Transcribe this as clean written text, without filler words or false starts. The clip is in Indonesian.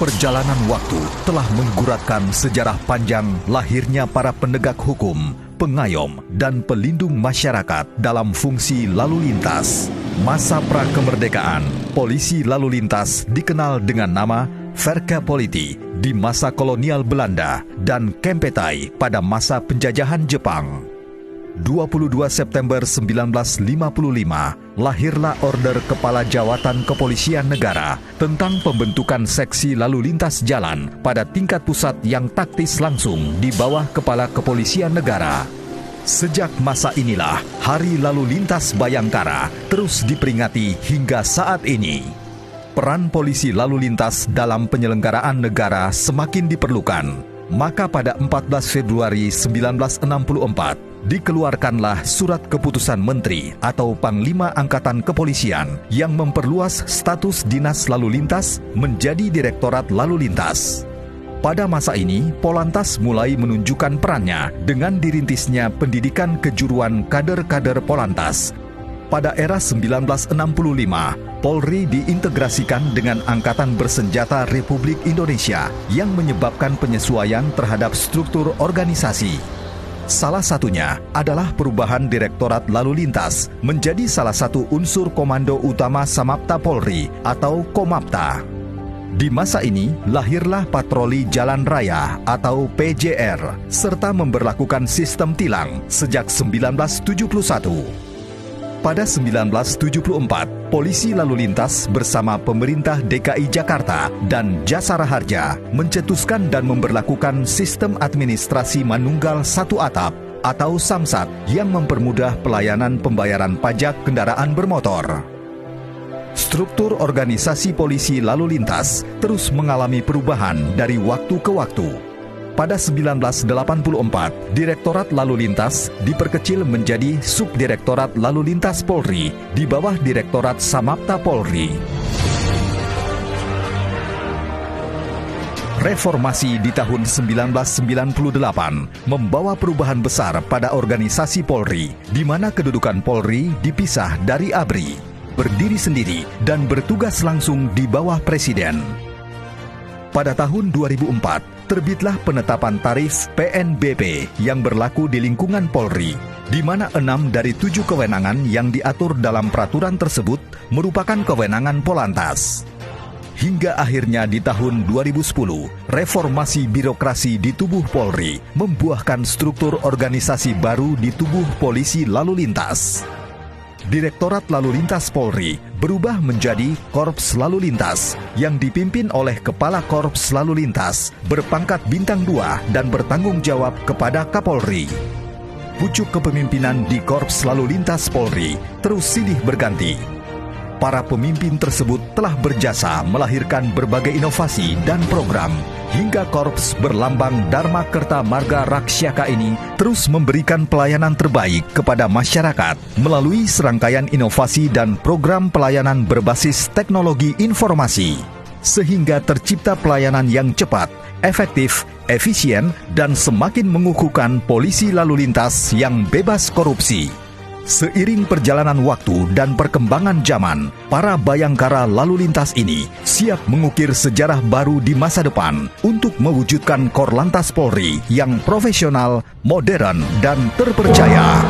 Perjalanan waktu telah mengguratkan sejarah panjang lahirnya para penegak hukum, pengayom, dan pelindung masyarakat dalam fungsi lalu lintas. Masa pra-kemerdekaan, polisi lalu lintas dikenal dengan nama Verkeerpolitie di masa kolonial Belanda dan Kempetai pada masa penjajahan Jepang. 22 September 1955, lahirlah Order Kepala Jawatan Kepolisian Negara tentang pembentukan seksi lalu lintas jalan pada tingkat pusat yang taktis langsung di bawah Kepala Kepolisian Negara. Sejak masa inilah, Hari Lalu Lintas Bayangkara terus diperingati hingga saat ini. Peran polisi lalu lintas dalam penyelenggaraan negara semakin diperlukan. Maka pada 14 Februari 1964, dikeluarkanlah Surat Keputusan Menteri atau Panglima Angkatan Kepolisian yang memperluas status Dinas Lalu Lintas menjadi Direktorat Lalu Lintas. Pada masa ini, Polantas mulai menunjukkan perannya dengan dirintisnya pendidikan kejuruan kader-kader Polantas. Pada era 1965, Polri diintegrasikan dengan Angkatan Bersenjata Republik Indonesia yang menyebabkan penyesuaian terhadap struktur organisasi. Salah satunya adalah perubahan Direktorat Lalu Lintas menjadi salah satu unsur Komando Utama Samapta Polri atau Komapta. Di masa ini, lahirlah Patroli Jalan Raya atau PJR, serta memberlakukan sistem tilang sejak 1971. Pada 1974, Polisi Lalu Lintas bersama pemerintah DKI Jakarta dan Jasara Harja mencetuskan dan memberlakukan sistem administrasi manunggal satu atap atau Samsat yang mempermudah pelayanan pembayaran pajak kendaraan bermotor. Struktur organisasi polisi lalu lintas terus mengalami perubahan dari waktu ke waktu. Pada 1984, Direktorat Lalu Lintas diperkecil menjadi Subdirektorat Lalu Lintas Polri di bawah Direktorat Samapta Polri. Reformasi di tahun 1998 membawa perubahan besar pada organisasi Polri, di mana kedudukan Polri dipisah dari ABRI, berdiri sendiri dan bertugas langsung di bawah Presiden. Pada tahun 2004, terbitlah penetapan tarif PNBP yang berlaku di lingkungan Polri, di mana 6 dari 7 kewenangan yang diatur dalam peraturan tersebut merupakan kewenangan Polantas. Hingga akhirnya di tahun 2010, reformasi birokrasi di tubuh Polri membuahkan struktur organisasi baru di tubuh Polisi Lalu Lintas. Direktorat Lalu Lintas Polri berubah menjadi Korps Lalu Lintas yang dipimpin oleh Kepala Korps Lalu Lintas berpangkat Bintang 2 dan bertanggung jawab kepada Kapolri. Pucuk kepemimpinan di Korps Lalu Lintas Polri terus silih berganti. Para pemimpin tersebut telah berjasa melahirkan berbagai inovasi dan program, hingga Korps berlambang Dharma Kerta Marga Raksyaka ini terus memberikan pelayanan terbaik kepada masyarakat melalui serangkaian inovasi dan program pelayanan berbasis teknologi informasi, sehingga tercipta pelayanan yang cepat, efektif, efisien, dan semakin mengukuhkan polisi lalu lintas yang bebas korupsi. Seiring perjalanan waktu dan perkembangan zaman, para bayangkara lalu lintas ini siap mengukir sejarah baru di masa depan untuk mewujudkan Korlantas Polri yang profesional, modern, dan terpercaya.